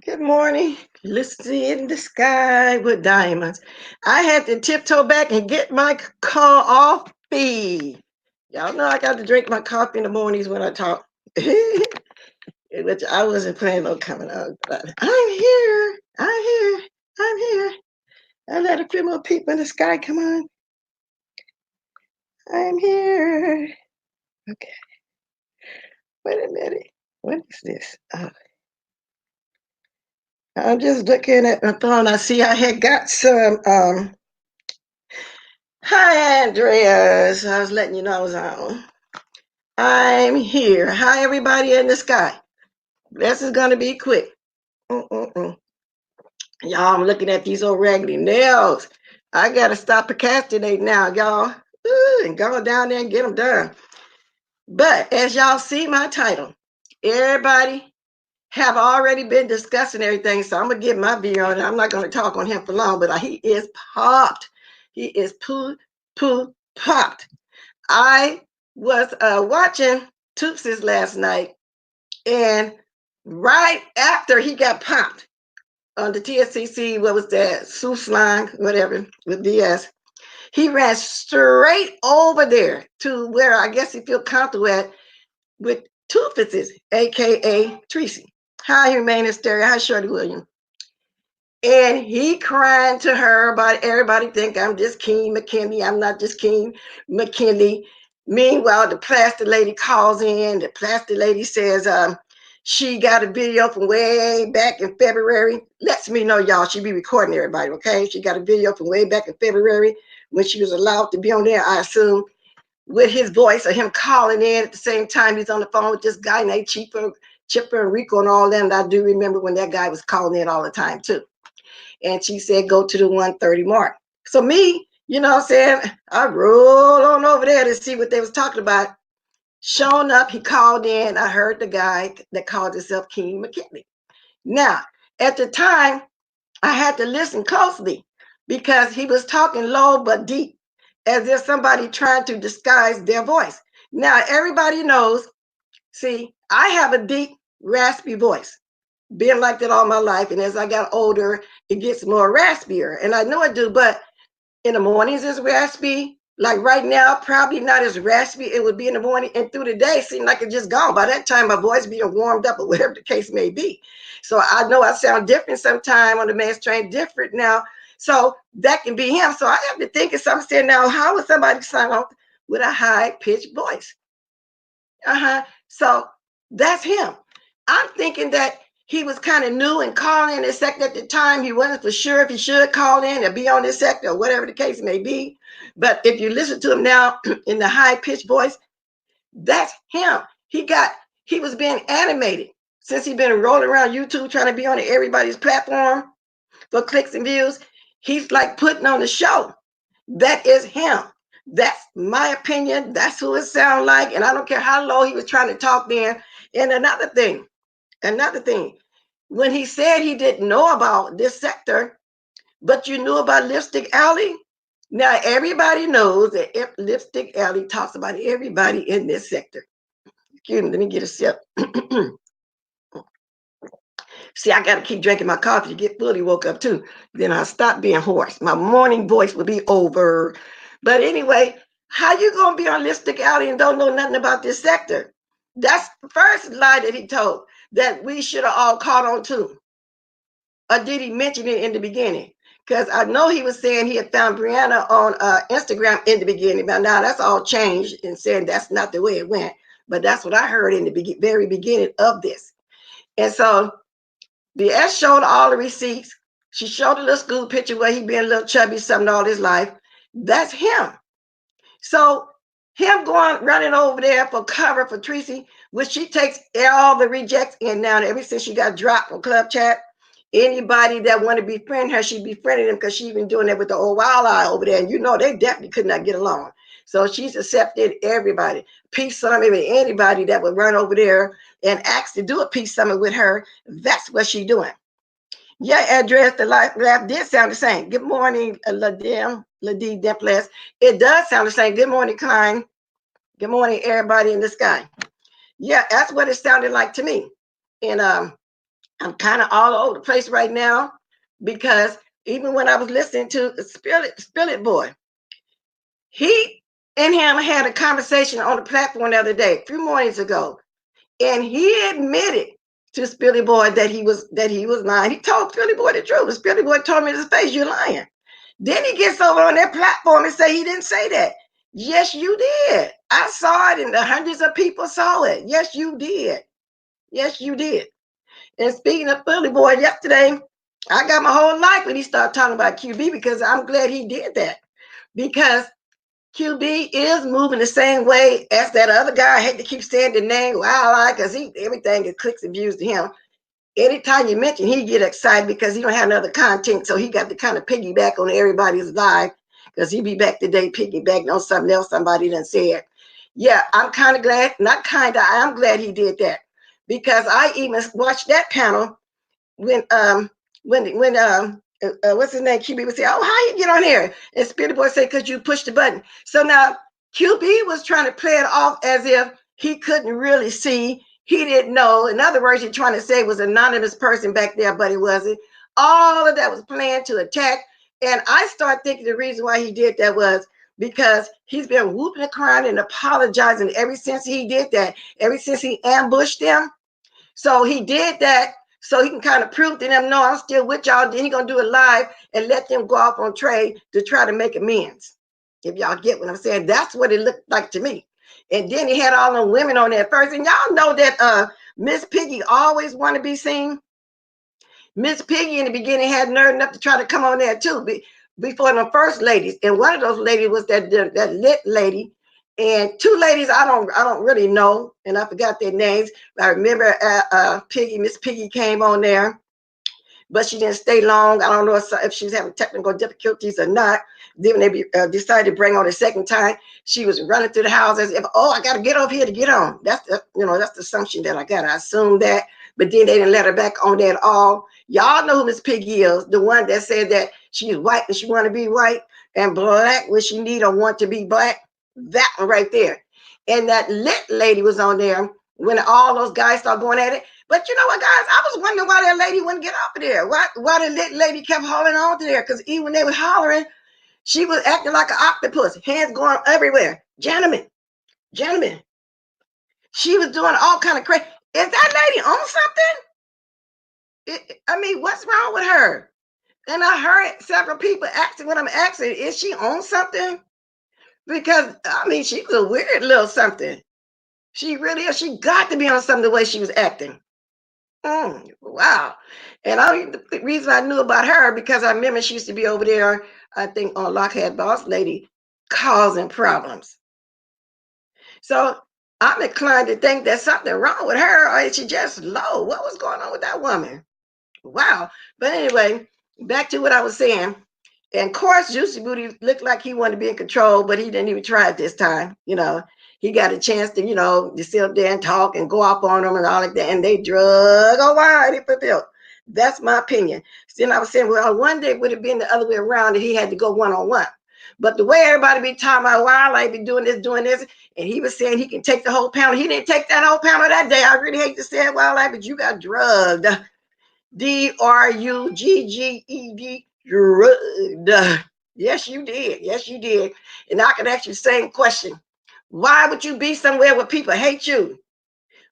Good morning. Lucy in the sky with diamonds. I had to tiptoe back and get my coffee. Y'all know I got to drink my coffee in the mornings when I talk. Which I wasn't planning on coming out. But I'm here. I'm here. I'm here. I let a few more people in the sky come on. I'm here. Okay. Wait a minute. What is this? I'm just looking at my phone. I see I had got some Hi, Andreas. I was letting you know I was on. I'm here. Hi, everybody in the sky. This is going to be quick. Mm-mm-mm. Y'all, I'm looking at these old raggedy nails. I got to stop procrastinating now, y'all. And go down there and get them done. But as y'all see my title, everybody have already been discussing everything. So I'm going to give my view on it. I'm not going to talk on him for long, but he is popped. He is poo popped. I was watching Toopses last night, and right after he got popped on the TSCC, what was that, Seuss line, whatever, with DS, he ran straight over there to where I guess he feel comfortable at with Toopses, aka Tracy. Hi, Humane Hysteria. Hi, Shorty Williams. And he crying to her about everybody think I'm just King McKinley. I'm not just King McKinley. Meanwhile, the plastic lady calls in. The plastic lady says she got a video from way back in February. Lets me know, y'all, she be recording everybody, okay? She got a video from way back in February when she was allowed to be on there, I assume, with his voice or him calling in at the same time he's on the phone with this guy named Chipper and Rico and all them. And I do remember when that guy was calling in all the time, too. And she said, go to the 1:30 mark. So me, you know what I'm saying, I rolled on over there to see what they was talking about. Showing up, he called in. I heard the guy that called himself King McKinley. Now, at the time, I had to listen closely because he was talking low but deep, as if somebody trying to disguise their voice. Now, everybody knows, see, I have a deep, raspy voice. Been like that all my life. And as I got older, it gets more raspier. And I know I do, but in the mornings it's raspy. Like right now, probably not as raspy it would be in the morning. And through the day, it seemed like it just gone. By that time, my voice being warmed up or whatever the case may be. So I know I sound different sometime on the man's train, different now. So that can be him. So I have to think of something saying, now, how would somebody sound with a high pitched voice? So that's him. I'm thinking that he was kind of new and calling in this sector at the time. He wasn't for sure if he should call in or be on this sector or whatever the case may be. But if you listen to him now in the high pitched voice, that's him. He was being animated since he's been rolling around YouTube trying to be on everybody's platform for clicks and views. He's like putting on the show. That is him. That's my opinion. That's who it sounds like. And I don't care how low he was trying to talk then. And another thing, when he said he didn't know about this sector, but you knew about Lipstick Alley, now everybody knows that Lipstick Alley talks about everybody in this sector. Excuse me, let me get a sip. See, I got to keep drinking my coffee to get fully woke up too. Then I'll stop being hoarse. My morning voice will be over. But anyway, how you going to be on Lipstick Alley and don't know nothing about this sector? That's the first lie that he told that we should have all caught on to. Or did he mention it in the beginning? Because I know he was saying he had found Brianna on Instagram in the beginning. But now that's all changed and saying that's not the way it went. But that's what I heard in the very beginning of this. And so the S showed all the receipts. She showed a little school picture where he been a little chubby something all his life. That's him. So him going running over there for cover for Tracy, which she takes all the rejects in now. Ever since she got dropped from Club Chat, anybody that want to befriend her, she befriended him because she been doing that with the old wild eye over there. And you know they definitely could not get along. So she's accepted everybody. Peace summit with anybody that would run over there and ask to do a peace summit with her. That's what she's doing. Your address, the laugh did sound the same. Good morning, Ladie Demples. It does sound the same. Good morning, Klein. Good morning, everybody in the sky. Yeah, that's what it sounded like to me. And I'm kind of all over the place right now because even when I was listening to Spirit Boy, he and him had a conversation on the platform the other day, a few mornings ago, and he admitted to Spilly Boy that he was lying. He told Spilly Boy the truth. Spilly Boy told him in his face, "You're lying." Then he gets over on that platform and say he didn't say that. Yes, you did. I saw it, and the hundreds of people saw it. Yes, you did. Yes, you did. And speaking of Philly Boy, yesterday, I got my whole life when he started talking about QB because I'm glad he did that. Because QB is moving the same way as that other guy. I hate to keep saying the name, Wild because everything is clicks and views to him. Anytime you mention, he get excited because he don't have another content, so he got to kind of piggyback on everybody's live because he be back today piggybacking on something else somebody done said. Yeah, I'm kind of glad, not kind of, I'm glad he did that because I even watched that panel when what's his name, QB would say, "Oh, how you get on here?" And Spirit Boy say, "Because you pushed the button." So now QB was trying to play it off as if he couldn't really see. He didn't know. In other words, you're trying to say it was an anonymous person back there, but it wasn't. All of that was planned to attack. And I started thinking the reason why he did that was because he's been whooping and crying and apologizing ever since he did that, ever since he ambushed them. So he did that so he can kind of prove to them, no, I'm still with y'all. Then he's going to do it live and let them go off on Trey to try to make amends. If y'all get what I'm saying, that's what it looked like to me. And then he had all the women on there first. And y'all know that Miss Piggy always want to be seen. Miss Piggy in the beginning had nerve enough to try to come on there too before the first ladies. And one of those ladies was that lit lady. And two ladies I don't really know, and I forgot their names. But I remember Miss Piggy came on there, but she didn't stay long. I don't know if she was having technical difficulties or not. Then when they decided to bring on the second time, she was running through the house as if, oh, I got to get over here to get on. That's the assumption that I got. I assumed that, but then they didn't let her back on there at all. Y'all know who Miss Piggy is, the one that said that she's white when she want to be white and black when she need or want to be black. That one right there. And that lit lady was on there when all those guys started going at it. But you know what, guys? I was wondering why that lady wouldn't get off of there. Why the lit lady kept holding on to there? Because even when they were hollering, she was acting like an octopus, hands going everywhere. Gentlemen. She was doing all kind of crazy. Is that lady on something? I mean, what's wrong with her? And I heard several people asking what I'm asking, is she on something? Because, I mean, she was a weird little something. She really is. She got to be on something the way she was acting. Wow. And the reason I knew about her because I remember she used to be over there, I think on Lockheed Boss Lady, causing problems. So I'm inclined to think there's something wrong with her, or is she just low? What was going on with that woman? Wow. But anyway, back to what I was saying. And of course, Juicy Booty looked like he wanted to be in control, but he didn't even try it this time. He got a chance to, to sit up there and talk and go up on them and all like that. And they drug a wide if it built. That's my opinion. Then I was saying, well, one day it would have been the other way around and he had to go one-on-one. But the way everybody be talking about wildlife, be doing this, and he was saying he can take the whole panel. He didn't take that whole panel that day. I really hate to say it, wildlife, but you got drugged. Drugged. Drugged. Yes, you did. Yes, you did. And I can ask you the same question. Why would you be somewhere where people hate you?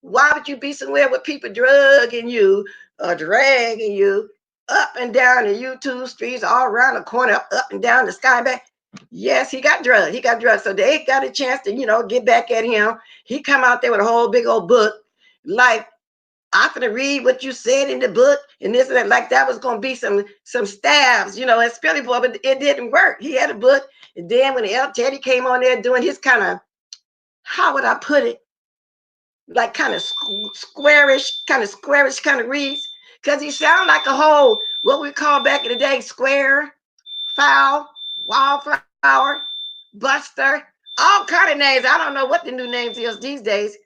Why would you be somewhere with people drugging you or dragging you up and down the YouTube streets, all around the corner, up and down the sky back? Yes, he got drugged. He got drugged. So they got a chance to, get back at him. He come out there with a whole big old book, like, I'm gonna read what you said in the book, and this and that, like that was gonna be some stabs, at Spilly Boy, but it didn't work. He had a book, and then when El Teddy came on there doing his kind of, how would I put it, like kind of squarish kind of reads, because he sounded like a whole what we call back in the day square, foul, wildflower, buster, all kind of names. I don't know what the new names is these days.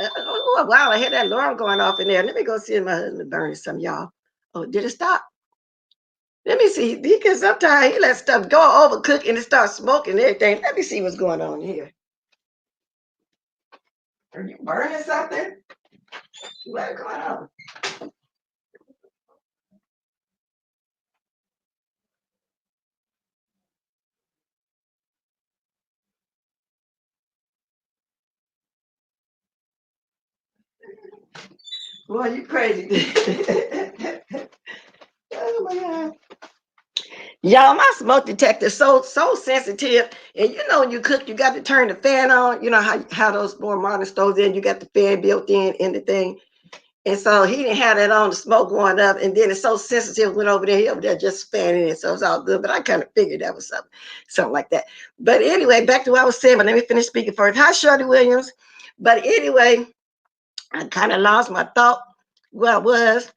Oh, wow, I hear that alarm going off in there. Let me go see if my husband burning some, y'all. Oh, did it stop? Let me see. Because sometimes he let stuff go overcook and it starts smoking and everything. Let me see what's going on here. Are you burning something? What's going on? Boy, you crazy. Oh my God. Y'all, my smoke detector is so sensitive. And you know when you cook, you got to turn the fan on. You know how those more modern stoves in, you got the fan built in the thing. And so he didn't have that on, the smoke going up, and then it's so sensitive, went over there, he over there just fanning it, so it's all good. But I kind of figured that was something like that. But anyway, back to what I was saying, but let me finish speaking first. Hi, Shirley Williams. But anyway, I kind of lost my thought where I was.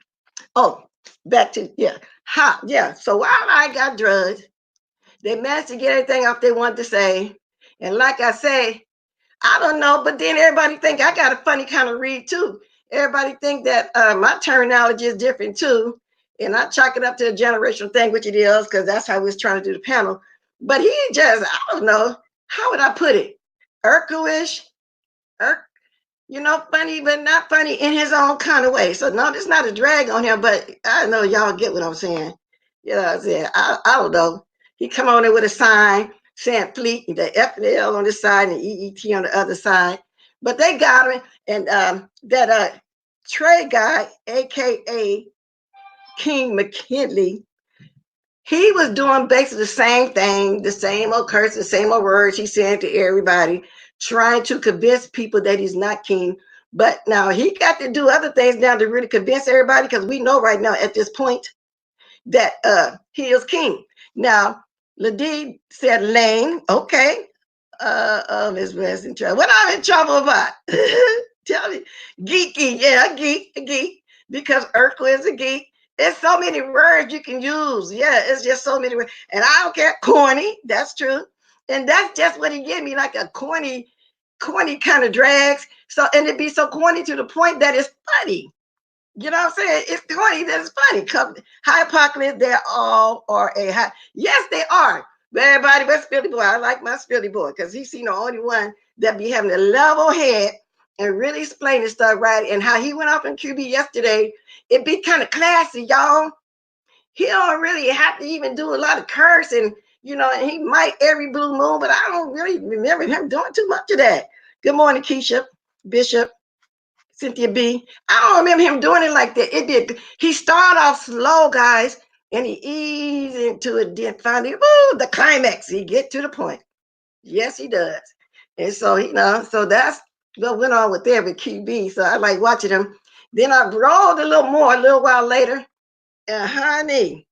Oh, back to, yeah. Yeah. So while I got drugs, they managed to get everything off they wanted to say. And like I say, I don't know, but then everybody think I got a funny kind of read too. Everybody think that my terminology is different too, and I chalk it up to a generational thing, which it is, because that's how we was trying to do the panel. But he just, I don't know, how would I put it? Urkel-ish, funny, but not funny in his own kind of way. So no, it's not a drag on him, but I know y'all get what I'm saying. You know what I'm saying? I don't know. He come on there with a sign saying fleet, the F and L on this side and EET on the other side. But they got him. And that Trey guy, aka King McKinley, he was doing basically the same thing, the same old curse, the same old words he's saying to everybody, trying to convince people that he's not king. But now he got to do other things now to really convince everybody, because we know right now at this point that he is king. Now, Ladid said Lane, okay. Miss West in trouble. What I'm in trouble about? Tell me. Geeky, yeah, a geek, because Urkel is a geek. There's so many words you can use. Yeah, it's just so many words. And I don't care. Corny, that's true. And that's just what he gave me, like a corny kind of drags. So, and it be so corny to the point that it's funny. You know what I'm saying? It's corny that it's funny. High apocalypse, they all are a high. Yes, they are. But everybody but Spilly Boy. I like my Spilly Boy because he's the only one that be having a level head and really explaining stuff right. And how he went off in QB yesterday, it be kind of classy, y'all. He don't really have to even do a lot of cursing, and he might every blue moon, but I don't really remember him doing too much of that. Good morning, Keisha, Bishop. Cynthia B. I don't remember him doing it like that. It did. He started off slow, guys, and he eased into it. Then finally, woo, the climax. He get to the point. Yes, he does. And so so that's what went on with there with QB. So I like watching him. Then I rolled a little more a little while later, and honey,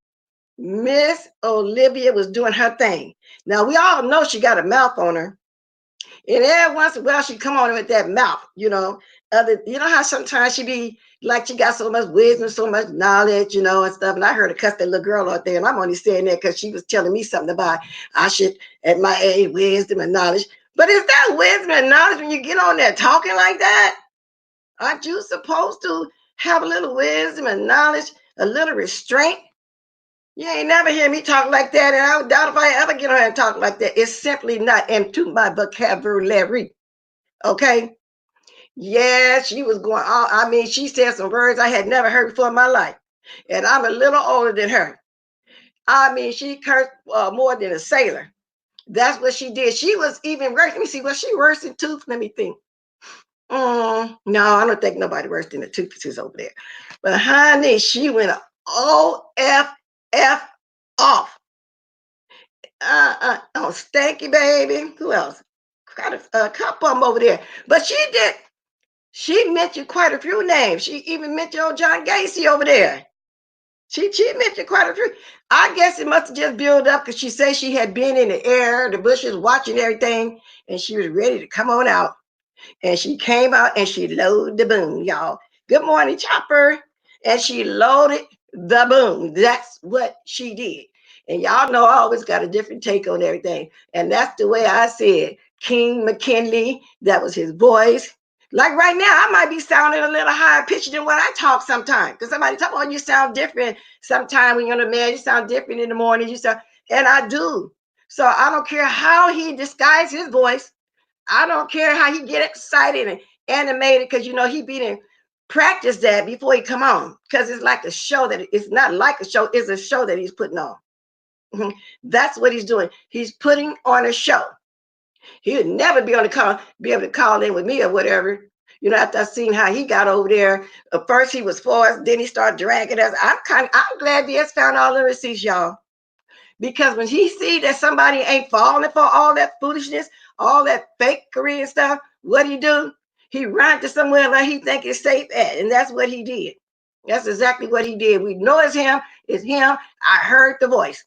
Miss Olivia was doing her thing. Now we all know she got a mouth on her. And every once in a while, she come on with that mouth, you know how sometimes she be like she got so much wisdom, so much knowledge, and stuff. And I heard her cuss that little girl out there, and I'm only saying that because she was telling me something about I should, at my age, wisdom and knowledge. But is that wisdom and knowledge when you get on there talking like that? Aren't you supposed to have a little wisdom and knowledge, a little restraint? You ain't never hear me talk like that, and I doubt if I ever get on here and talk like that. It's simply not into my vocabulary. Okay? Yeah, she was going on. I mean, she said some words I had never heard before in my life. And I'm a little older than her. I mean, she cursed more than a sailor. That's what she did. She was even worse. Let me see, was she worse than Tooth? Let me think. No, I don't think nobody worse than the Tooth is over there. But honey, she went OFF off. Oh, Stanky baby. Who else? Got a couple of them over there. But she did. She mentioned quite a few names. She even mentioned old John Gacy over there. She mentioned quite a few. I guess it must have just built up because she said she had been in the air, the bushes, watching everything, and she was ready to come on out. And she came out and she loaded the boom, y'all. Good morning, Chopper. And she loaded the boom. That's what she did. And y'all know I always got a different take on everything. And that's the way I said King McKinley. That was his voice. Like right now, I might be sounding a little higher pitched than what I talk sometimes. Because somebody talk, oh, you sound different. Sometimes when you're in the man, you sound different in the morning. And I do. So I don't care how he disguises his voice. I don't care how he get excited and animated, because he be in practice that before he come on, because it's like a show that it's not like a show, it's a show that he's putting on. That's what he's doing. He's putting on a show. He would never be able to call in with me or whatever You know, after I seen how he got over there, first he was forced, then he started dragging us. I'm glad DS found all the receipts, y'all. Because when he see that somebody ain't falling for all that foolishness, all that fake Korean stuff, what he do? He run to somewhere like he think it's safe at, and that's what he did. That's exactly what he did. We know it's him. It's him. I heard the voice.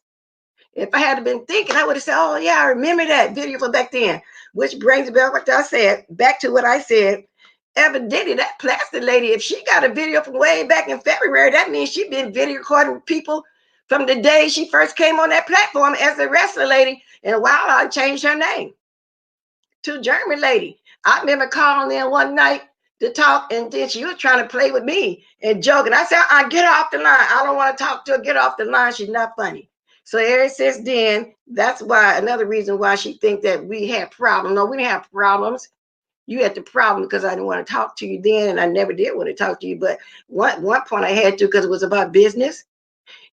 If I had been thinking, I would have said, "Oh yeah, I remember that video from back then." Which brings back what I said. Back to what I said. Evidently, that plastic lady, if she got a video from way back in February, that means she been video recording people from the day she first came on that platform as a wrestler lady. And wow, I changed her name to German lady. I remember calling in one night to talk, and then she was trying to play with me and joking. I said, "I get off the line. I don't want to talk to her. Get off the line. She's not funny." So ever since then, that's why another reason why she think that we had problems. No, we didn't have problems. You had the problem because I didn't want to talk to you then, and I never did want to talk to you. But one point I had to because it was about business,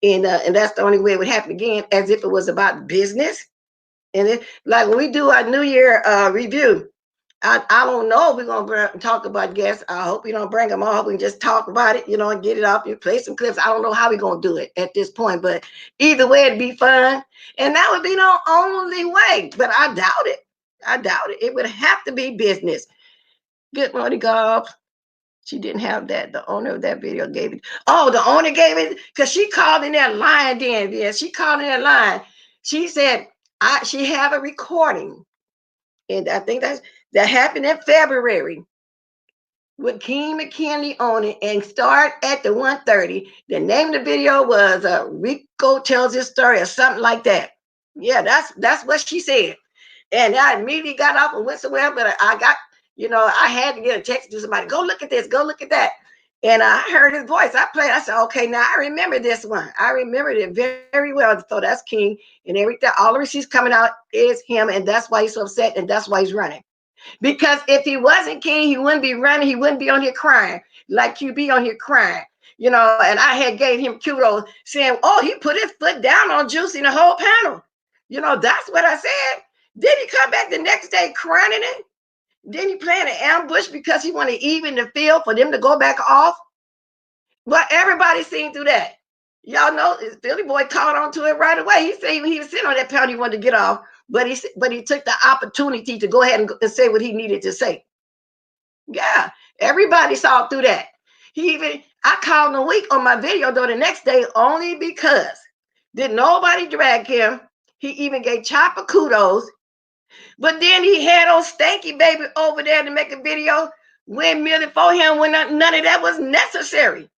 and that's the only way it would happen again, as if it was about business. And it, like when we do our New Year review, I don't know if we're gonna talk about guests. I hope we don't bring them on. I hope we can just talk about it, you know, and get it off. You play some clips. I don't know how we're gonna do it at this point, but either way, it'd be fun, and that would be the only way. But I doubt it. I doubt it. It would have to be business. Good morning, golf. She didn't have that. The owner of that video gave it. Oh, the owner gave it because she called in there lying. Then, yeah, she called in there lying. She said, she have a recording, and I think that happened in February with King McKinley on it, and start at the 1:30. The name of the video was Rico Tells His Story or something like that. Yeah, that's what she said. And I immediately got off and went somewhere, but I got, you know, I had to get a text to somebody, go look at this, go look at that. And I heard his voice. I played. I said, okay, now I remember this one. I remembered it very well. So that's King, and everything. All the receipts coming out is him, and that's why he's so upset, and that's why he's running. Because if he wasn't King, he wouldn't be running. He wouldn't be on here crying like QB on here crying. You know, and I had gave him kudos saying, oh, he put his foot down on Juicy in the whole panel. You know, that's what I said. Then he come back the next day crying it. Then he planned an ambush because he wanted to even the field for them to go back off. But everybody seen through that. Y'all know Philly boy caught on to it right away. He said he was sitting on that panel, he wanted to get off, but he took the opportunity to go ahead and say what he needed to say. Yeah, everybody saw through that. I called him a week on my video though the next day only because did nobody drag him. He even gave Chopper kudos. But then he had old Stanky Baby over there to make a video windmilling for him when none of that was necessary.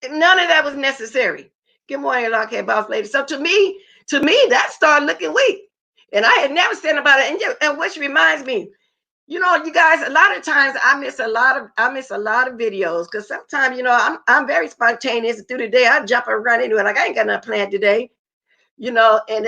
None of that was necessary. Good morning, Lockhead Boss Lady. So to me, that started looking weak. And I had never said about it. And which reminds me, you know, you guys, a lot of times I miss a lot of videos because sometimes, you know, I'm very spontaneous through the day. I jump and run into it. Like I ain't got nothing planned today, you know, and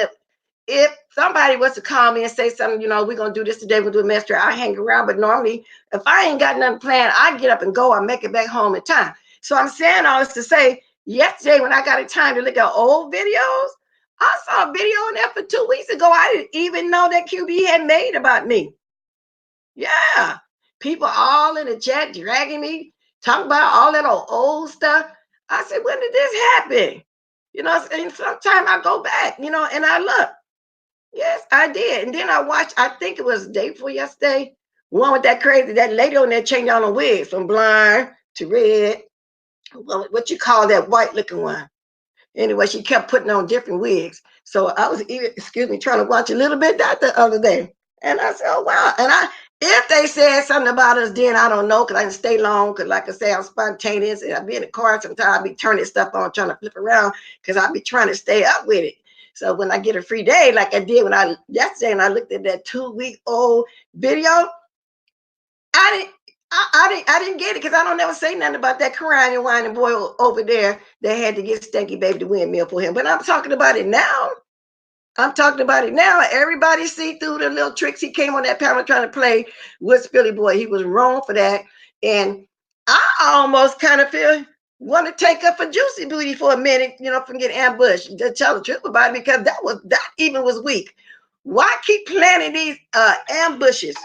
if somebody was to call me and say something, you know, we're going to do this today, we'll do a master, I hang around. But normally, if I ain't got nothing planned, I get up and go. I make it back home in time. So I'm saying all this to say, yesterday when I got a time to look at old videos, I saw a video on there for 2 weeks ago. I didn't even know that QB had made about me. Yeah. People all in the chat dragging me, talking about all that old stuff. I said, when did this happen? You know, and sometimes I go back, you know, and I look. Yes, I did. And then I watched, I think it was the day before yesterday, one with that lady on there changed on the wig from blonde to red. What you call that white looking one? Anyway, she kept putting on different wigs. So I was even, trying to watch a little bit that the other day. And I said, oh, wow. And if they said something about us, then I don't know, because I didn't stay long, because like I say, I'm spontaneous, and I be in the car, sometimes I be turning stuff on, trying to flip around, because I be trying to stay up with it. So when I get a free day, like I did yesterday, and I looked at that 2-week-old video, I didn't get it because I don't never say nothing about that crying and whining boy over there that had to get Stanky Baby the windmill for him. But I'm talking about it now. Everybody see through the little tricks he came on that panel trying to play with Philly boy. He was wrong for that. And I almost kind of want to take up for Juicy Booty for a minute, you know, from getting ambushed. To tell the truth about it, because that even was weak. Why keep planning these ambushes?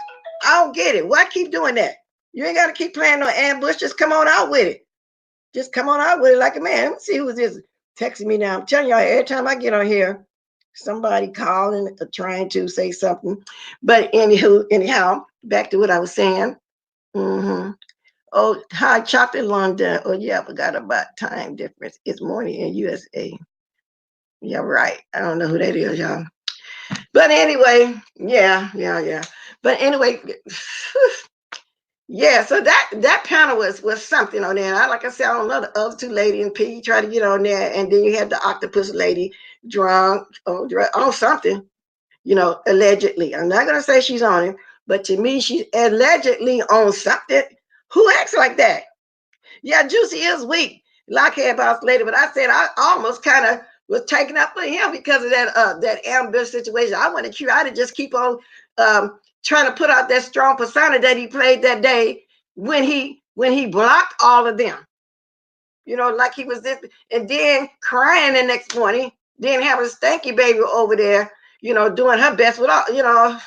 I don't get it. Why keep doing that? You ain't got to keep playing no ambush. Just come on out with it. Just come on out with it like a man. Let's see who's this texting me now. I'm telling y'all, every time I get on here, somebody calling or trying to say something. But anyhow, back to what I was saying. Mm-hmm. Oh, hi, chocolate London. Oh, yeah, I forgot about time difference. It's morning in USA. Yeah, right. I don't know who that is, y'all. But anyway, yeah. But anyway, yeah. So that panel was something on there. Like I said, I don't know the other two ladies and P try to get on there, and then you had the octopus lady drunk on something, allegedly. I'm not gonna say she's on it, but to me, she's allegedly on something. Who acts like that? Yeah, Juicy is weak. Lockhead boss lady, but I said I almost kind of was taken up for him because of that ambush situation. I wanted Q to just keep on trying to put out that strong persona that he played that day when he blocked all of them. Like he was this, and then crying the next morning, then having a stanky baby over there, doing her best with all.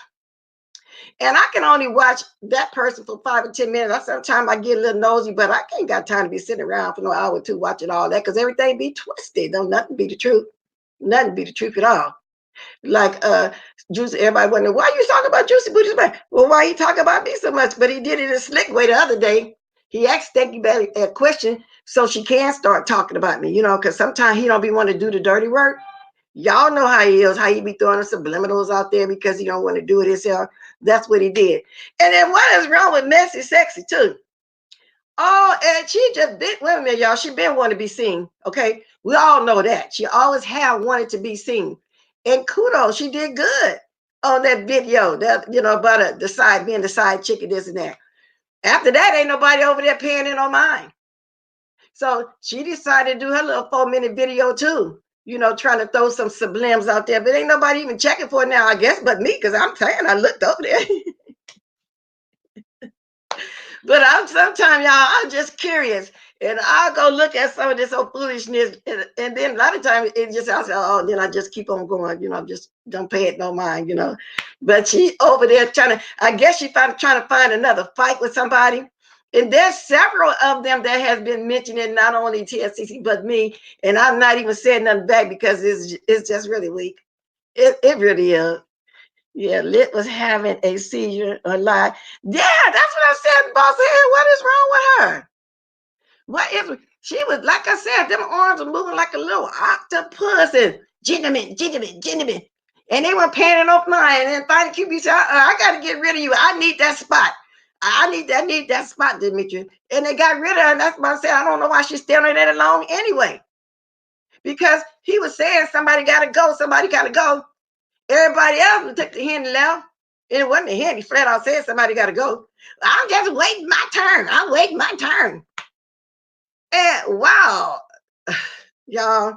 And I can only watch that person for 5 or 10 minutes. Sometimes I get a little nosy, but I can't got time to be sitting around for no hour or two watching all that because everything be twisted. Don't nothing be the truth. Nothing be the truth at all. Like Juicy, everybody wondering why you talking about Juicy Booty's back. Well, why he talking about me so much? But he did it in a slick way the other day. He asked Stanky Belly a question so she can start talking about me, because sometimes he don't be want to do the dirty work. Y'all know how he is, how he be throwing subliminals out there because he don't want to do it himself. That's what he did. And then what is wrong with Messy Sexy too? Oh, and she just been, wait a minute, y'all. She been wanting to be seen. Okay. We all know that. She always have wanted to be seen. And kudos, she did good on that video, that about being the side chick and this and that. After that, ain't nobody over there paying it no mind. So she decided to do her little 4-minute video too, trying to throw some sublims out there, but ain't nobody even checking for it now, I guess, but me, because I'm saying I looked over there. But sometimes, y'all, I'm just curious, and I'll go look at some of this old foolishness, and then a lot of times it just, I say, oh, then I just keep on going, just don't pay it no mind, But she over there I guess she trying to find another fight with somebody. And there's several of them that has been mentioning not only TSCC but me, and I'm not even saying nothing back because it's just really weak. It really is. Yeah, Lit was having a seizure or lie. Yeah, that's what I said, boss. Hey, what is wrong with her? What is she was like I said, them arms were moving like a little octopus and gentlemen. And they were panning off mine. And then finally QB said, I gotta get rid of you. I need that spot. I need that spot, Demetri. And they got rid of her. And that's why I said I don't know why she's standing there alone anyway. Because he was saying somebody gotta go, somebody gotta go. Everybody else took the hint and left. It wasn't a hint. He flat out said somebody got to go. I'm just waiting my turn. I'm waiting my turn. And wow, y'all,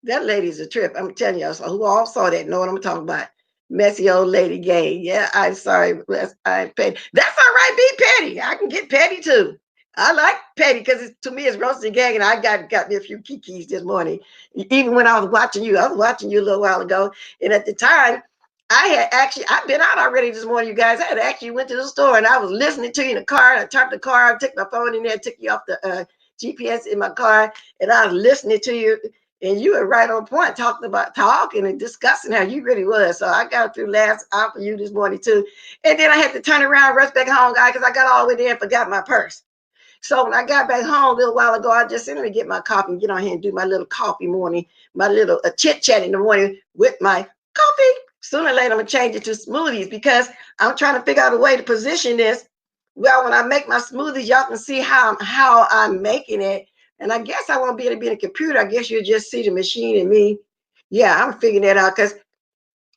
that lady's a trip. I'm telling y'all. So who all saw that know what I'm talking about. Messy old lady gay. Yeah, I'm sorry. I'm petty. That's all right. Be petty. I can get petty too. I like petty because to me it's roasting gang, and I got me a few kikis this morning. Even when I was watching you a little while ago, and at the time I've been out already this morning, you guys. I had actually went to the store and I was listening to you in the car. I turned the car, I took my phone in there, took you off the GPS in my car, and I was listening to you. And you were right on point, talking and discussing how you really was. So I got through last hour for you this morning too. And then I had to turn around, rush back home, guys, because I got all the way there and forgot my purse. So when I got back home a little while ago, I just said, let me get my coffee and get on here and do my little coffee morning, my little chit chat in the morning with my coffee. Sooner or later, I'm going to change it to smoothies because I'm trying to figure out a way to position this. Well, when I make my smoothies, y'all can see how I'm making it. And I guess I won't be able to be in a computer. I guess you'll just see the machine and me. Yeah, I'm figuring that out because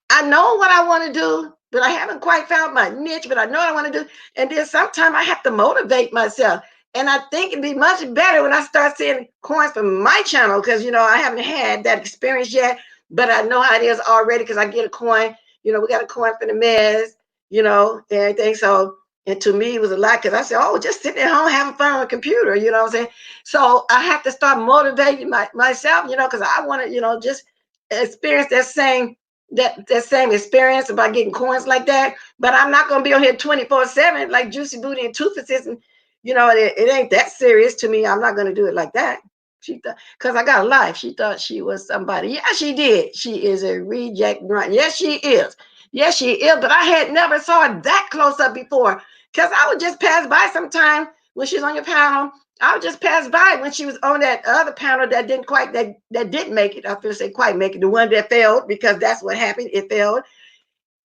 I know what I want to do, but I haven't quite found my niche, but I know what I want to do. And then sometimes I have to motivate myself. And I think it'd be much better when I start seeing coins from my channel because, I haven't had that experience yet, but I know how it is already because I get a coin. We got a coin for the mess, and everything. So, and to me, it was a lot because I said, oh, just sitting at home having fun on a computer, you know what I'm saying? So I have to start motivating myself, because I want to, just experience that same that same experience about getting coins like that. But I'm not gonna be on here 24/7 like Juicy Booty and Toothless. And it ain't that serious to me. I'm not gonna do it like that. She thought, because I got a life. She thought she was somebody. Yeah, she did. She is a reject grunt. Yes, she is. Yes, she is. But I had never saw her that close up before. Because I would just pass by sometime when she's on your panel. I would just pass by when she was on that other panel that didn't quite that didn't make it. I feel say quite make it, the one that failed, because that's what happened. It failed.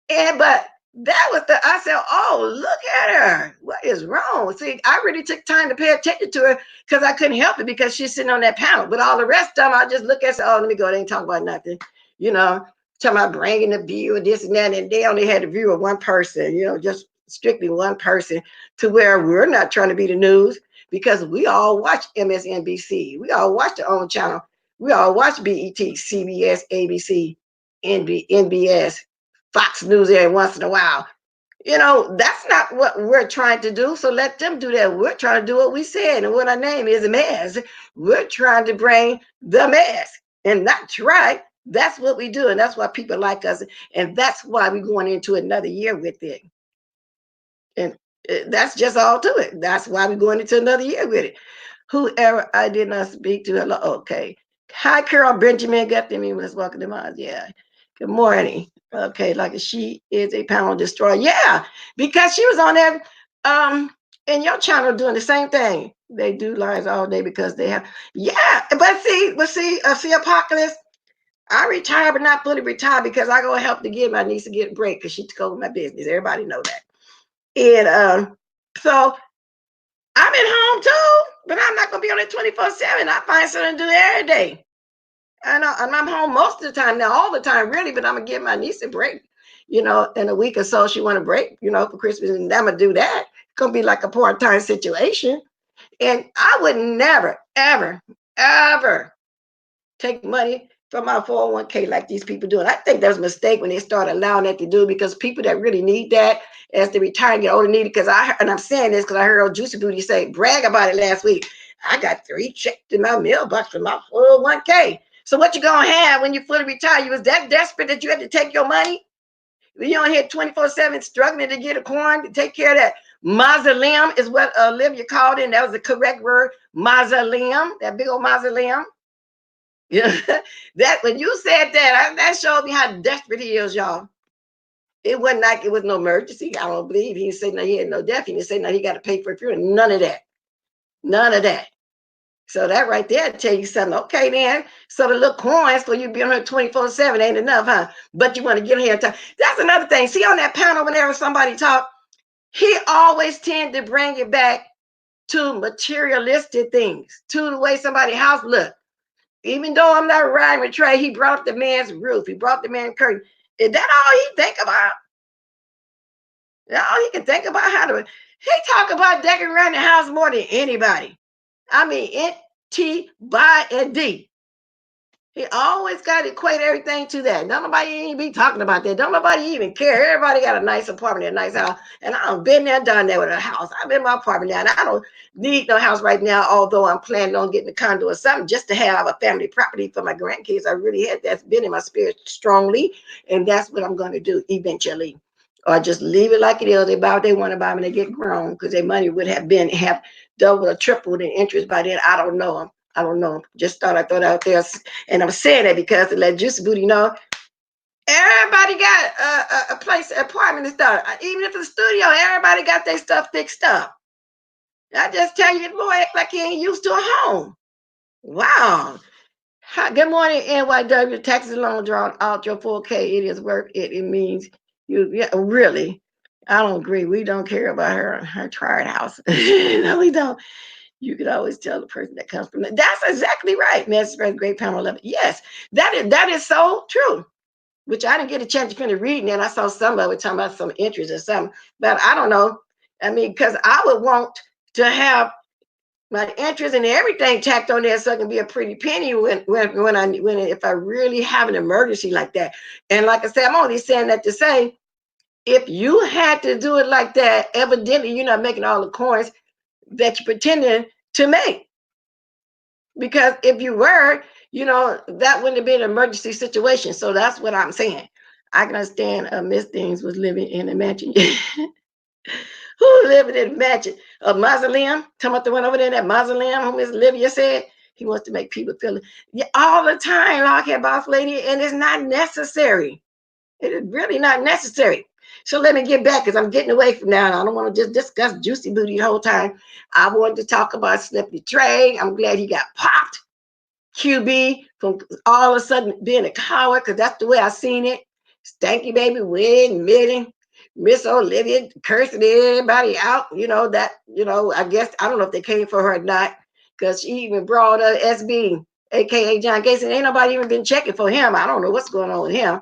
But that was I said, oh, look at her. What is wrong? See, I really took time to pay attention to her because I couldn't help it because she's sitting on that panel. But all the rest of them, I just look at, oh, let me go. They ain't talking about nothing. Talking about bringing the view and this and that. And they only had the view of one person, just strictly one person, to where we're not trying to be the news, because we all watch MSNBC. We all watch their own channel. We all watch BET, CBS, ABC, NBS, Fox News every once in a while. That's not what we're trying to do. So let them do that. We're trying to do what we said. And what our name is, a mess. We're trying to bring the mess and not try. That's what we do. And that's why people like us. And that's why we're going into another year with it. And that's just all to it. That's why we're going into another year with it. Whoever I did not speak to, hello. Okay. Hi, Carol Benjamin. Got them in. Welcome to mine. Yeah. Good morning. Okay, like she is a panel destroyer. Yeah, because she was on there in your channel doing the same thing. They do lies all day because they have, yeah, but see, Apocalypse, I retired, but not fully retired, because I go help to give my niece a get a break because she took over my business. Everybody know that. And so I'm at home too, but I'm not gonna be on it 24/7. I find something to do every day. And I'm home most of the time now, all the time, really. But I'm gonna give my niece a break, in a week or so. She want a break, for Christmas, and I'm gonna do that. It's gonna be like a part-time situation. And I would never, ever, ever take money from my 401k like these people do. And I think that's a mistake when they start allowing that to do, because people that really need that as they retire and get older need it. Because I'm saying this because I heard old Juicy Booty brag about it last week. I got 3 checks in my mailbox from my 401k. So what you gonna have when you fully retire? You was that desperate that you had to take your money? You on here 24/7 struggling to get a coin to take care of that mausoleum, is what Olivia called it. And that was the correct word, mausoleum, that big old mausoleum. Yeah, that when you said that showed me how desperate he is, y'all. It wasn't like it was no emergency. I don't believe he said no, he had no death. He didn't say no, he got to pay for a funeral. None of that. None of that. So that right there tell you something. Okay, then. So the little coins for you being here 24/7 ain't enough, huh? But you want to get here and talk. That's another thing. See, on that panel, whenever somebody talk, he always tend to bring it back to materialistic things, to the way somebody's house look. Even though I'm not riding with Trey, he brought up the man's roof. He brought the man's curtain. Is that all he think about? All he can think about how to. He talk about decorating the house more than anybody. I mean, N-T by and D. He always got to equate everything to that. Don't nobody even be talking about that. Don't nobody even care. Everybody got a nice apartment, a nice house. And I've been there, done that with a house. I'm in my apartment now, and I don't need no house right now, although I'm planning on getting a condo or something just to have a family property for my grandkids. I really had that's been in my spirit strongly, and that's what I'm going to do eventually. Or just leave it like it is. They buy what they want to buy when they get grown, because their money would have doubled or tripled in interest by then. I don't know them. I don't know. Just thought I thought out there. And I'm saying that because to let Juicy Booty know, everybody got a place, apartment and stuff. Even if it's a studio, everybody got their stuff fixed up. I just tell you, boy, act like he ain't used to a home. Wow. Hi, good morning, NYW. Taxes loan drawn out your 4K. It is worth it. It means you, yeah, really. I don't agree. We don't care about her tried house. No, we don't. You could always tell the person that comes from that. That's exactly right. Master Spread, great panel 11. Yes, that is so true. Which I didn't get a chance to finish reading, and I saw some of it talking about some interest or something. But I don't know. I mean, because I would want to have my interest and everything tacked on there so I can be a pretty penny if I really have an emergency like that. And like I said, I'm only saying that to say, if you had to do it like that, evidently you're not making all the coins that you're pretending to make. Because if you were, that wouldn't have been an emergency situation. So that's what I'm saying. I can understand Miss Things was living in a mansion. Who living in a mansion? A mausoleum? Talking about the one over there, that mausoleum, who Miss Livia said. He wants to make people feel it. Yeah, all the time, Lockheed Boss Lady, and it's not necessary. It is really not necessary. So let me get back because I'm getting away from now. I don't want to just discuss Juicy Booty the whole time. I wanted to talk about Slippy Trey. I'm glad he got popped. QB from all of a sudden being a coward because that's the way I seen it. Stanky baby win, admitting Miss Olivia cursing everybody out. I guess I don't know if they came for her or not because she even brought SB, aka John Gacy. Ain't nobody even been checking for him. I don't know what's going on with him.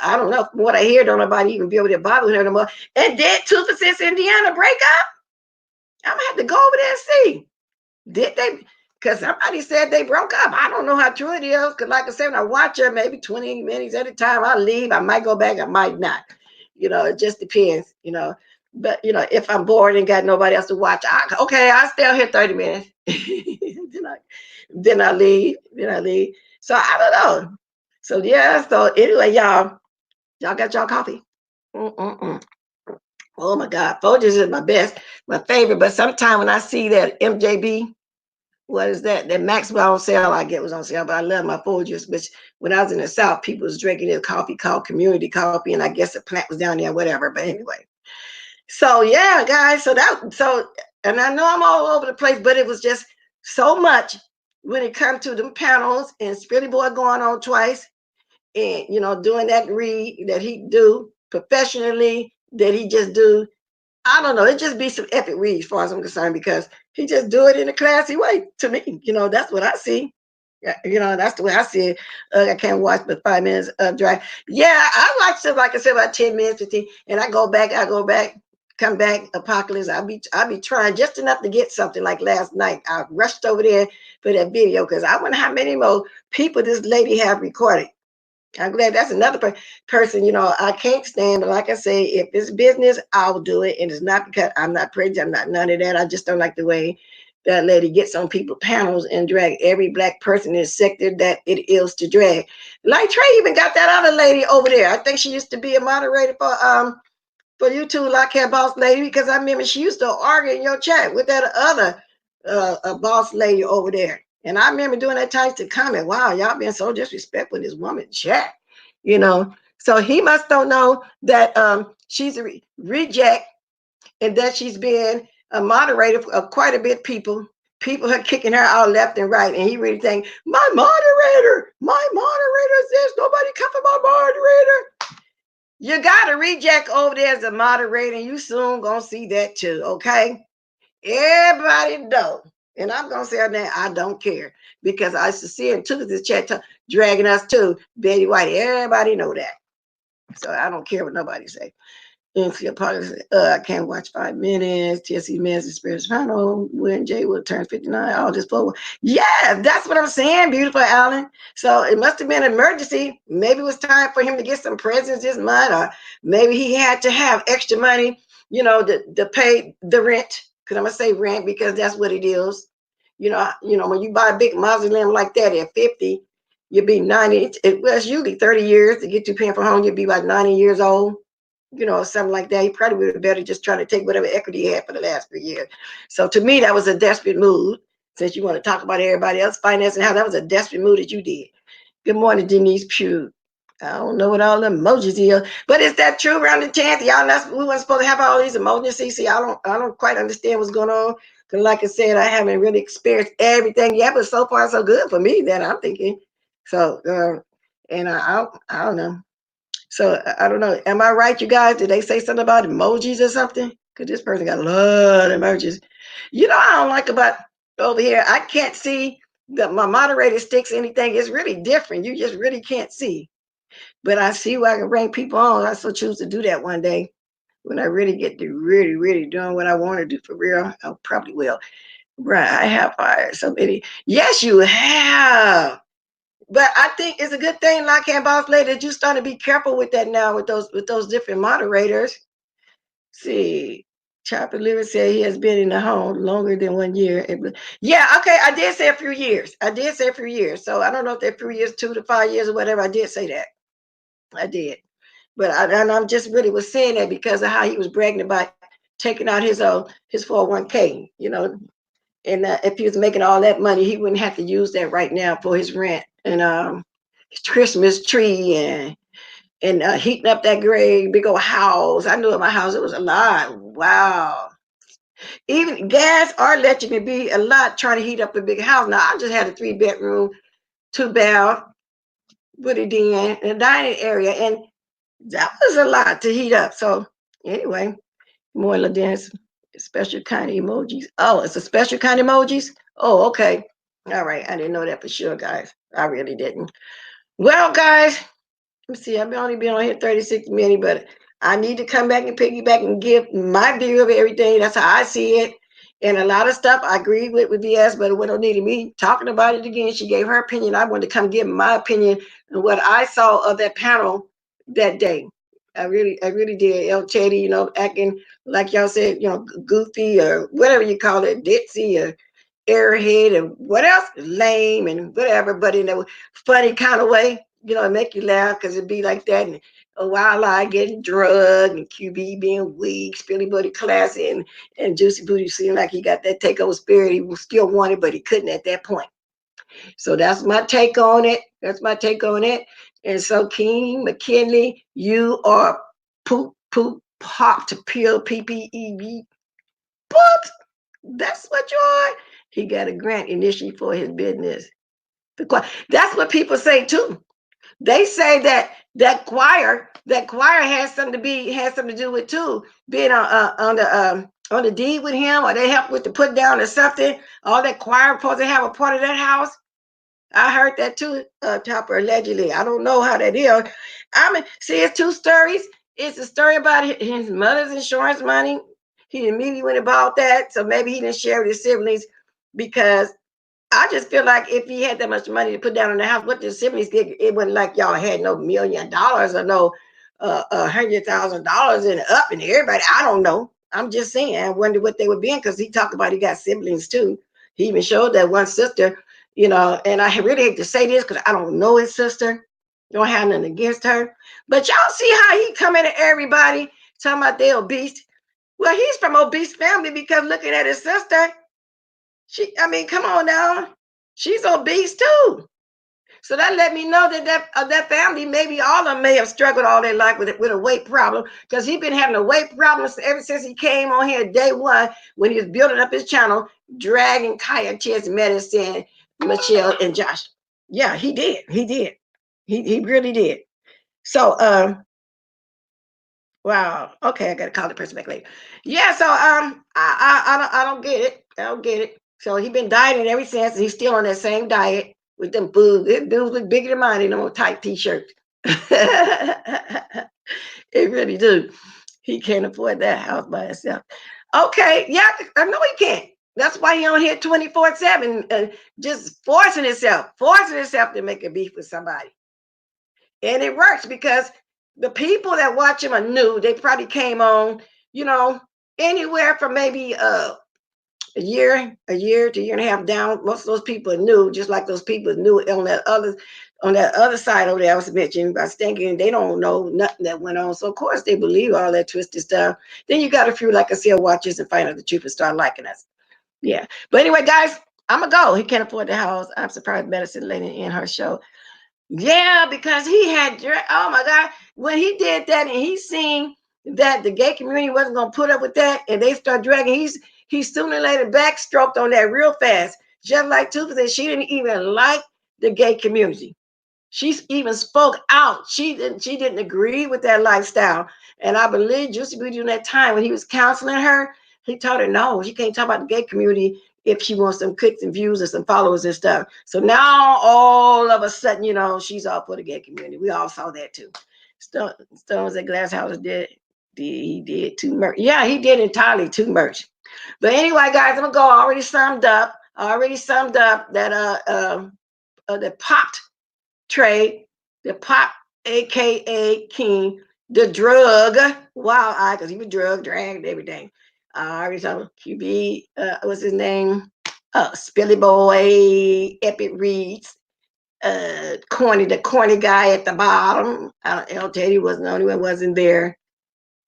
I don't know. From what I hear, don't nobody even be able to bother with her no more. And did Toothpaste Indiana break up? I'm gonna have to go over there and see. Did they? Because somebody said they broke up. I don't know how true it is. Because, like I said, when I watch her maybe 20 minutes at a time, I leave. I might go back. I might not. It just depends. But if I'm bored and got nobody else to watch, I'll stay out here 30 minutes. then I leave. So I don't know. So yeah. So anyway, y'all got y'all coffee. Mm-mm-mm. Oh my God, Folgers is my favorite. But sometimes when I see that MJB, what is that? That Maxwell on sale, I get was on sale, but I love my Folgers. Which when I was in the South, people was drinking this coffee called Community Coffee, and I guess the plant was down there, whatever. But anyway, so yeah, guys. And I know I'm all over the place, but it was just so much when it comes to them panels and Spilly Boy going on twice, and doing that read that he do professionally, that he just do. I don't know. It just be some epic read as far as I'm concerned because he just do it in a classy way to me. That's what I see. Yeah, that's the way I see it. I can't watch but 5 minutes of drag. Yeah, I watch it like I said about 10 minutes, 15, and I go back, come back, Apocalypse. I'll be trying just enough to get something like last night. I rushed over there for that video because I wonder how many more people this lady have recorded. I'm glad that's another person, I can't stand. But like I say, if it's business, I'll do it. And it's not because I'm not prejudiced. I'm not none of that. I just don't like the way that lady gets on people panels and drag every black person in the sector that it is to drag. Like Trey even got that other lady over there. I think she used to be a moderator for you two, like hair boss lady, because I remember she used to argue in your chat with that other boss lady over there. And I remember doing that type to comment, wow, y'all being so disrespectful in this woman chat, So he must don't know that she's a reject and that she's been a moderator of quite a bit of people. People are kicking her out left and right. And he really think, my moderator says nobody come for my moderator. You got a reject over there as a moderator, and you soon gonna see that too, okay? Everybody know. And I'm gonna say that I don't care because I used to see it took this chat dragging us too. Betty White, everybody know that. So I don't care what nobody say. I can't watch 5 minutes. TSC Men's Experience Panel. When Jay will turn 59. All this forward. Yeah, that's what I'm saying, beautiful Alan. So it must have been an emergency. Maybe it was time for him to get some presents this month, or maybe he had to have extra money, to pay the rent. Because I'm gonna say rent because that's what it is. When you buy a big mausoleum like that at 50, you'll be 90. It's usually 30 years to get you paying for home. You'll be about 90 years old. Something like that. He probably would have better just try to take whatever equity he had for the last 3 years. So to me, that was a desperate move. Since you want to talk about everybody else finance and how that was a desperate move that you did. Good morning, Denise Pugh. I don't know what all the emojis is, but is that true around the 10th? We weren't supposed to have all these emojis. See, I don't quite understand what's going on. Because like I said, I haven't really experienced everything yet, but so far so good for me that I'm thinking. So, and I don't know. So I don't know. Am I right, you guys? Did they say something about emojis or something? Because this person got a lot of emojis. I don't like about over here. I can't see that my moderator sticks anything. It's really different. You just really can't see. But I see where I can bring people on. I still choose to do that one day when I really get to really, really doing what I want to do for real. I probably will. Right. I have fired so many. Yes, you have. But I think it's a good thing, like Boss Lady, that you start to be careful with that now with those different moderators. See, Chopper Living said he has been in the home longer than 1 year. Yeah, okay, I did say a few years. So I don't know if they're few years, 2 to 5 years or whatever. I did say that. I did. But I'm just really was saying that because of how he was bragging about taking out his 401k, and if he was making all that money, he wouldn't have to use that right now for his rent and his Christmas tree and heating up that great big old house. I knew at my house it was a lot. Wow. Even gas or electric can be a lot trying to heat up a big house. Now I just had a 3 bedroom, 2 bath, put it in a dining area, and that was a lot to heat up. So anyway, more Ladens, special kind of emojis. Oh, it's a special kind of emojis. Oh, okay. All right. I didn't know that for sure, guys. I really didn't. Well, guys, let me see. I've only been on here 36 minutes, but I need to come back and piggyback and give my view of everything. That's how I see it. And a lot of stuff I agree with BS, but when needed me talking about it again, she gave her opinion. I wanted to come give my opinion on what I saw of that panel that day. I really did. El Chetty, acting like y'all said, goofy or whatever you call it, ditzy or airhead and what else, lame and whatever, but in a funny kind of way, make you laugh because it'd be like that. And a wild eye getting drugged and QB being weak, Spilly Buddy classy, and Juicy Booty seemed like he got that takeover spirit. He was still wanted, but he couldn't at that point. So that's my take on it. That's my take on it. And so, King McKinley, you are poop, poop, pop to peel, PPEB. Poops. That's what you are. He got a grant initially for his business. That's what people say too. They say that choir has something to do with too, being on the deed with him, or they help with the put down or something. All that choir supposed to have a part of that house. I heard that too, Topper, allegedly. I don't know how that is. See, it's two stories. It's a story about his mother's insurance money. He immediately went about that, so maybe he didn't share with his siblings because I just feel like if he had that much money to put down on the house, what the siblings did, it wasn't like y'all had no $1,000,000 or no $100,000 and up and everybody. I don't know. I'm just saying. I wonder what they would be in because he talked about he got siblings too. He even showed that one sister, and I really hate to say this because I don't know his sister. Don't have nothing against her. But y'all see how he coming at everybody talking about they obese. Well, he's from obese family because looking at his sister, come on now. She's obese too. So that let me know that family, maybe all of them may have struggled all their life with a weight problem because he's been having a weight problem ever since he came on here day one when he was building up his channel, dragging Kaya, Chess, Medicine, Michelle, and Josh. Yeah, he did. He did. He really did. So wow. Okay, I gotta call the person back later. Yeah. So I don't get it. I don't get it. So he been dieting ever since. He's still on that same diet with them foods. It dudes look bigger than mine in them tight t-shirts. It really do. He can't afford that house by himself. Okay, yeah, I know he can't. That's why he on here 24/7, just forcing himself to make a beef with somebody. And it works because the people that watch him are new. They probably came on, you know, anywhere from maybe a year to a year and a half down. Most of those people are new, just like those people new on that other side over there I was mentioning about stinking. They don't know nothing that went on. So of course they believe all that twisted stuff. Then you got a few, like I said, watchers and find out the truth and start liking us. Yeah. But anyway, guys, I'm gonna go. He can't afford the house. I'm surprised Medicine Lady in her show. Yeah, because he had, oh my God, when he did that and he seen that the gay community wasn't going to put up with that and they start dragging, he sooner or later backstroked on that real fast. Just like Tuka said, she didn't even like the gay community. She even spoke out. She didn't agree with that lifestyle. And I believe Juicy Booty during that time when he was counseling her, he told her, no, she can't talk about the gay community if she wants some clicks and views and some followers and stuff. So now all of a sudden, she's all for the gay community. We all saw that too. Stones at Glass House he did too much. Yeah, he did entirely too much. But anyway, guys, I'm gonna go. I already summed up that that popped Trey, the pop, aka King, the drug, wild eye, because he was drug, dragged, everything. I already saw QB, what's his name? Spilly Boy, Epic Reads, the corny guy at the bottom. El Teddy wasn't the only one, wasn't there.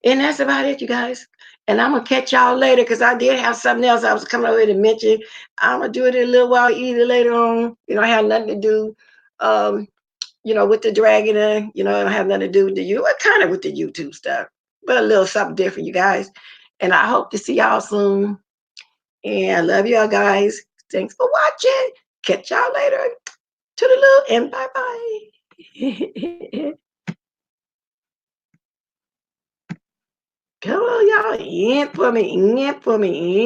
And that's about it, you guys. And I'm gonna catch y'all later because I did have something else I was coming over to mention. I'm gonna do it in a little while either later on. You know, I have nothing to do, um, with the dragon. I don't have nothing to do with the kind of with the YouTube stuff, but a little something different, you guys. And I hope to see y'all soon. And I love y'all guys. Thanks for watching. Catch y'all later. Toodaloo and bye bye. Come on, y'all. In for me. In for me.